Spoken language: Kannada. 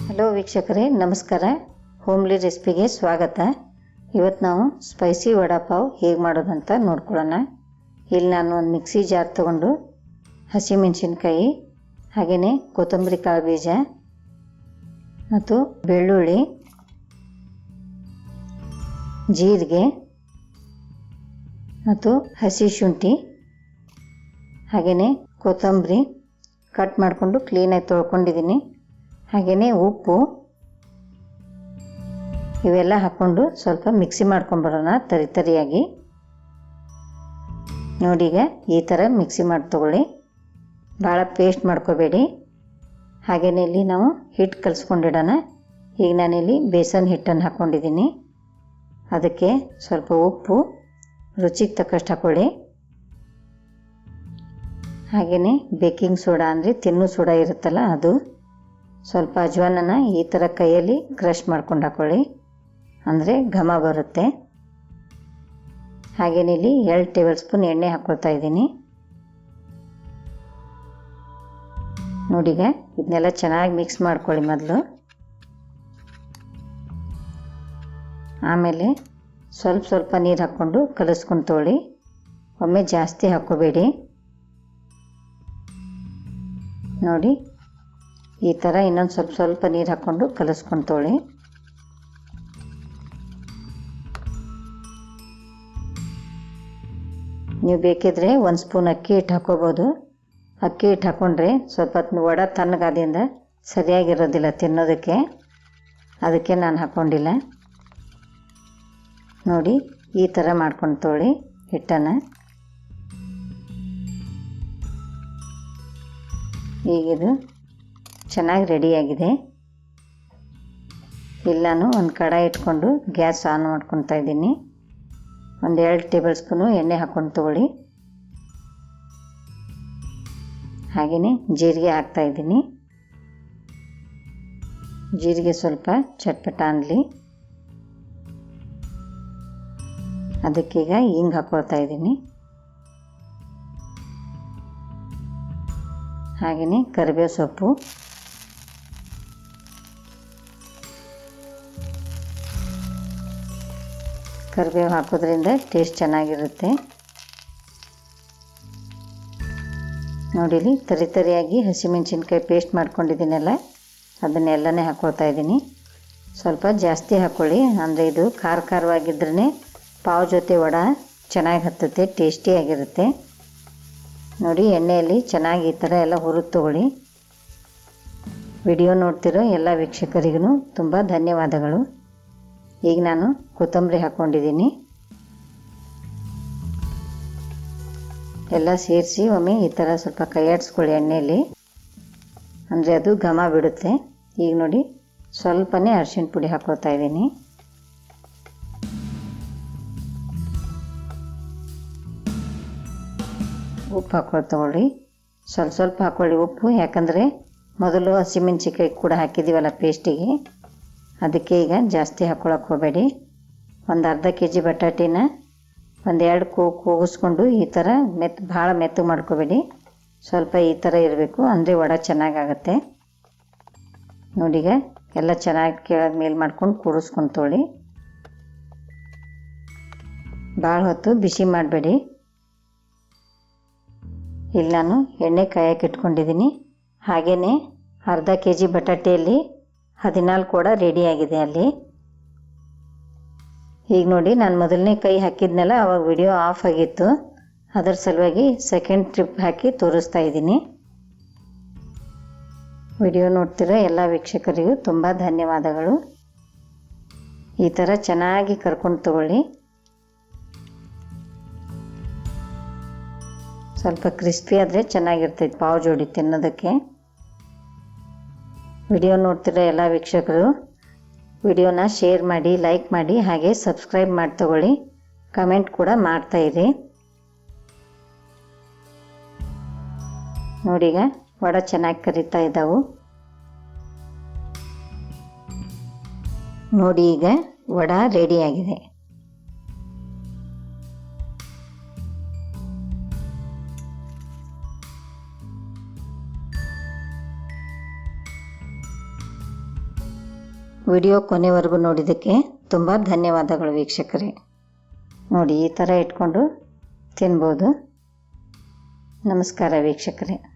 ಹಲೋ ವೀಕ್ಷಕರೇ, ನಮಸ್ಕಾರ. ಹೋಮ್ಲಿ ರೆಸಿಪಿಗೆ ಸ್ವಾಗತ. ಇವತ್ತು ನಾವು ಸ್ಪೈಸಿ ವಡಾಪಾವ್ ಹೇಗೆ ಮಾಡೋದಂತ ನೋಡ್ಕೊಳ್ಳೋಣ. ಇಲ್ಲಿ ನಾನು ಒಂದು ಮಿಕ್ಸಿ ಜಾರ್ ತೊಗೊಂಡು ಹಸಿಮೆಣಸಿನ್ಕಾಯಿ, ಹಾಗೆಯೇ ಕೊತ್ತಂಬರಿ ಕಾಳು ಬೀಜ ಮತ್ತು ಬೆಳ್ಳುಳ್ಳಿ, ಜೀರಿಗೆ ಮತ್ತು ಹಸಿ ಶುಂಠಿ, ಹಾಗೆಯೇ ಕೊತ್ತಂಬರಿ ಕಟ್ ಮಾಡಿಕೊಂಡು ಕ್ಲೀನಾಗಿ ತೊಳ್ಕೊಂಡಿದ್ದೀನಿ. ಹಾಗೆಯೇ ಉಪ್ಪು ಇವೆಲ್ಲ ಹಾಕ್ಕೊಂಡು ಸ್ವಲ್ಪ ಮಿಕ್ಸಿ ಮಾಡ್ಕೊಂಬರೋಣ ತರಿಯಾಗಿ. ನೋಡಿ, ಈಗ ಈ ಥರ ಮಿಕ್ಸಿ ಮಾಡಿ ತಗೊಳ್ಳಿ, ಭಾಳ ಪೇಸ್ಟ್ ಮಾಡ್ಕೋಬೇಡಿ. ಹಾಗೆಯೇ ಇಲ್ಲಿ ನಾವು ಹಿಟ್ಟು ಕಲಿಸ್ಕೊಂಡಿಡೋಣ. ಈಗ ನಾನಿಲ್ಲಿ ಬೇಸನ್ ಹಿಟ್ಟನ್ನು ಹಾಕ್ಕೊಂಡಿದ್ದೀನಿ. ಅದಕ್ಕೆ ಸ್ವಲ್ಪ ಉಪ್ಪು ರುಚಿಗೆ ತಕ್ಕಷ್ಟು ಹಾಕ್ಕೊಳ್ಳಿ. ಹಾಗೆಯೇ ಬೇಕಿಂಗ್ ಸೋಡಾ ಅಂದರೆ ತಿನ್ನೋ ಸೋಡಾ ಇರುತ್ತಲ್ಲ ಅದು, ಸ್ವಲ್ಪ ಅಜ್ವಾನನ ಈ ಥರ ಕೈಯಲ್ಲಿ ಕ್ರಷ್ ಮಾಡ್ಕೊಂಡು ಹಾಕ್ಕೊಳ್ಳಿ, ಅಂದರೆ ಘಮ ಬರುತ್ತೆ. ಹಾಗೆಯೇ ಇಲ್ಲಿ 2 ಟೇಬಲ್ ಸ್ಪೂನ್ ಎಣ್ಣೆ ಹಾಕ್ಕೊಳ್ತಾ ಇದ್ದೀನಿ. ನೋಡೀಗ ಇದನ್ನೆಲ್ಲ ಚೆನ್ನಾಗಿ ಮಿಕ್ಸ್ ಮಾಡ್ಕೊಳ್ಳಿ ಮೊದಲು. ಆಮೇಲೆ ಸ್ವಲ್ಪ ನೀರು ಹಾಕ್ಕೊಂಡು ಕಲಿಸ್ಕೊಂಡು ತೊಗೊಳ್ಳಿ. ಒಮ್ಮೆ ಜಾಸ್ತಿ ಹಾಕ್ಕೋಬೇಡಿ. ನೋಡಿ, ಈ ಥರ ಇನ್ನೊಂದು ಸ್ವಲ್ಪ ನೀರು ಹಾಕ್ಕೊಂಡು ಕಲಿಸ್ಕೊಂಡು ತೊಗೊಳ್ಳಿ. ನೀವು ಬೇಕಿದ್ರೆ 1 ಸ್ಪೂನ್ ಅಕ್ಕಿ ಹಿಟ್ಟು ಹಾಕ್ಕೋಬೋದು. ಅಕ್ಕಿ ಹಿಟ್ಟು ಹಾಕ್ಕೊಂಡ್ರೆ ಸ್ವಲ್ಪ ವಡೆ ತಣ್ಣಗಾದಿಂದ ಸರಿಯಾಗಿರೋದಿಲ್ಲ ತಿನ್ನೋದಕ್ಕೆ, ಅದಕ್ಕೆ ನಾನು ಹಾಕ್ಕೊಂಡಿಲ್ಲ. ನೋಡಿ, ಈ ಥರ ಮಾಡ್ಕೊಂಡು ತೊಗೊಳ್ಳಿ ಹಿಟ್ಟನ್ನು. ಈಗಿದು ಚೆನ್ನಾಗಿ ರೆಡಿಯಾಗಿದೆ. ಇಲ್ಲಿ ನಾನು ಒಂದು ಕಡಾಯಿ ಇಟ್ಕೊಂಡು ಗ್ಯಾಸ್ ಆನ್ ಮಾಡ್ಕೊತಾ ಇದ್ದೀನಿ. ಒಂದು 2 ಟೇಬಲ್ ಸ್ಪೂನು ಎಣ್ಣೆ ಹಾಕ್ಕೊಂಡು ತೊಗೊಳ್ಳಿ. ಹಾಗೆಯೇ ಜೀರಿಗೆ ಹಾಕ್ತಾಯಿದ್ದೀನಿ. ಜೀರಿಗೆ ಸ್ವಲ್ಪ ಚಟ್ಪಟ ಅನ್ನಲಿ. ಅದಕ್ಕೀಗ ಹಿಂಗೆ ಹಾಕ್ಕೊಳ್ತಾ ಇದ್ದೀನಿ. ಹಾಗೆಯೇ ಕರಿಬೇವು ಸೊಪ್ಪು, ಕರಿಬೇವು ಹಾಕೋದ್ರಿಂದ ಟೇಸ್ಟ್ ಚೆನ್ನಾಗಿರುತ್ತೆ. ನೋಡಿಲಿ ತರಿಯಾಗಿ ಹಸಿಮೆಣಸಿನ್ಕಾಯಿ ಪೇಸ್ಟ್ ಮಾಡ್ಕೊಂಡಿದ್ದೀನಲ್ಲ, ಅದನ್ನೆಲ್ಲನೇ ಹಾಕ್ಕೊಳ್ತಾ ಇದ್ದೀನಿ. ಸ್ವಲ್ಪ ಜಾಸ್ತಿ ಹಾಕ್ಕೊಳ್ಳಿ, ಅಂದರೆ ಇದು ಖಾರವಾಗಿದ್ರೇ ಪಾವ್ ಜೊತೆ ವಡೆ ಚೆನ್ನಾಗಿ ಹತ್ತುತ್ತೆ, ಟೇಸ್ಟಿಯಾಗಿರುತ್ತೆ. ನೋಡಿ, ಎಣ್ಣೆಯಲ್ಲಿ ಚೆನ್ನಾಗಿ ಈ ಥರ ಎಲ್ಲ ಹುರಿದು ತೊಗೊಳ್ಳಿ. ವಿಡಿಯೋ ನೋಡ್ತಿರೋ ಎಲ್ಲ ವೀಕ್ಷಕರಿಗೂ ತುಂಬ ಧನ್ಯವಾದಗಳು. ಈಗ ನಾನು ಕೊತ್ತಂಬರಿ ಹಾಕ್ಕೊಂಡಿದ್ದೀನಿ. ಎಲ್ಲ ಸೇರಿಸಿ ಒಮ್ಮೆ ಈ ಥರ ಸ್ವಲ್ಪ ಕೈಯಾಡಿಸ್ಕೊಳ್ಳಿ ಎಣ್ಣೆಯಲ್ಲಿ, ಅಂದರೆ ಅದು ಘಮ ಬಿಡುತ್ತೆ. ಈಗ ನೋಡಿ, ಸ್ವಲ್ಪನೇ ಅರಿಶಿಣ ಪುಡಿ ಹಾಕ್ಕೊಳ್ತಾ ಇದ್ದೀನಿ. ಉಪ್ಪು ಹಾಕ್ಕೊಳ್ತಗೊಳ್ಳಿ, ಸ್ವಲ್ಪ ಹಾಕ್ಕೊಳ್ಳಿ ಉಪ್ಪು, ಯಾಕಂದರೆ ಮೊದಲು ಹಸಿಮೆಣಸಿನ್ಕಾಯಿ ಕೂಡ ಹಾಕಿದ್ದೀವಲ್ಲ ಪೇಸ್ಟಿಗೆ, ಅದಕ್ಕೆ ಈಗ ಜಾಸ್ತಿ ಹಾಕ್ಕೊಳಕ್ಕೆ ಹೋಗಬೇಡಿ. ಒಂದು ಅರ್ಧ kg ಬಟಾಟಿನ 1-2 ಕೂಗಿಸ್ಕೊಂಡು ಈ ಥರ ಭಾಳ ಮೆತ್ತಗೆ ಮಾಡ್ಕೋಬೇಡಿ. ಸ್ವಲ್ಪ ಈ ಥರ ಇರಬೇಕು, ಅಂದರೆ ವಡೆ ಚೆನ್ನಾಗಾಗತ್ತೆ. ನೋಡೀಗ ಎಲ್ಲ ಚೆನ್ನಾಗಿ ಕೆಳಗೆ ಮೇಲೆ ಮಾಡ್ಕೊಂಡು ಕೂಡಿಸ್ಕೊಂಡು ತೊಗೊಳ್ಳಿ. ಭಾಳ ಹೊತ್ತು ಬಿಸಿ ಮಾಡಬೇಡಿ. ಇಲ್ಲಿ ನಾನು ಎಣ್ಣೆ ಕಾಯಕ್ಕೆ ಇಟ್ಕೊಂಡಿದ್ದೀನಿ. ಹಾಗೆಯೇ ಅರ್ಧ kg ಬಟಾಟೆಯಲ್ಲಿ 14 ಕೂಡ ರೆಡಿಯಾಗಿದೆ ಅಲ್ಲಿ. ಈಗ ನೋಡಿ, ನಾನು ಮೊದಲನೇ ಕೈ ಹಾಕಿದ್ನಲ್ಲ, ಆವಾಗ ವಿಡಿಯೋ ಆಫ್ ಆಗಿತ್ತು, ಅದರ ಸಲುವಾಗಿ ಸೆಕೆಂಡ್ ಟ್ರಿಪ್ ಹಾಕಿ ತೋರಿಸ್ತಾ ಇದ್ದೀನಿ. ವಿಡಿಯೋ ನೋಡ್ತಿರೋ ಎಲ್ಲ ವೀಕ್ಷಕರಿಗೂ ತುಂಬ ಧನ್ಯವಾದಗಳು. ಈ ಥರ ಚೆನ್ನಾಗಿ ಕರ್ಕೊಂಡು ತಗೊಳ್ಳಿ. ಸ್ವಲ್ಪ ಕ್ರಿಸ್ಪಿ ಆದರೆ ಚೆನ್ನಾಗಿರ್ತೈತೆ ಪಾವ್ ಜೋಡಿ ತಿನ್ನೋದಕ್ಕೆ. ವಿಡಿಯೋ ನೋಡ್ತಿರೋ ಎಲ್ಲ ವೀಕ್ಷಕರು ವಿಡಿಯೋನ ಶೇರ್ ಮಾಡಿ, ಲೈಕ್ ಮಾಡಿ, ಹಾಗೆ ಸಬ್ಸ್ಕ್ರೈಬ್ ಮಾಡಿ ತಗೊಳ್ಳಿ. ಕಮೆಂಟ್ ಕೂಡ ಮಾಡ್ತಾಯಿರಿ. ನೋಡೀಗ ವಡೆ ಚೆನ್ನಾಗಿ ಕರಿತಾ ಇದ್ದಾವೆ. ನೋಡಿ, ಈಗ ವಡೆ ರೆಡಿಯಾಗಿದೆ. ವಿಡಿಯೋ ಕೊನೆವರೆಗೂ ನೋಡಿದ್ದಕ್ಕೆ ತುಂಬ ಧನ್ಯವಾದಗಳು ವೀಕ್ಷಕರೇ. ನೋಡಿ, ಈ ಥರ ಇಟ್ಕೊಂಡು ತಿನ್ಬೋದು. ನಮಸ್ಕಾರ ವೀಕ್ಷಕರೇ.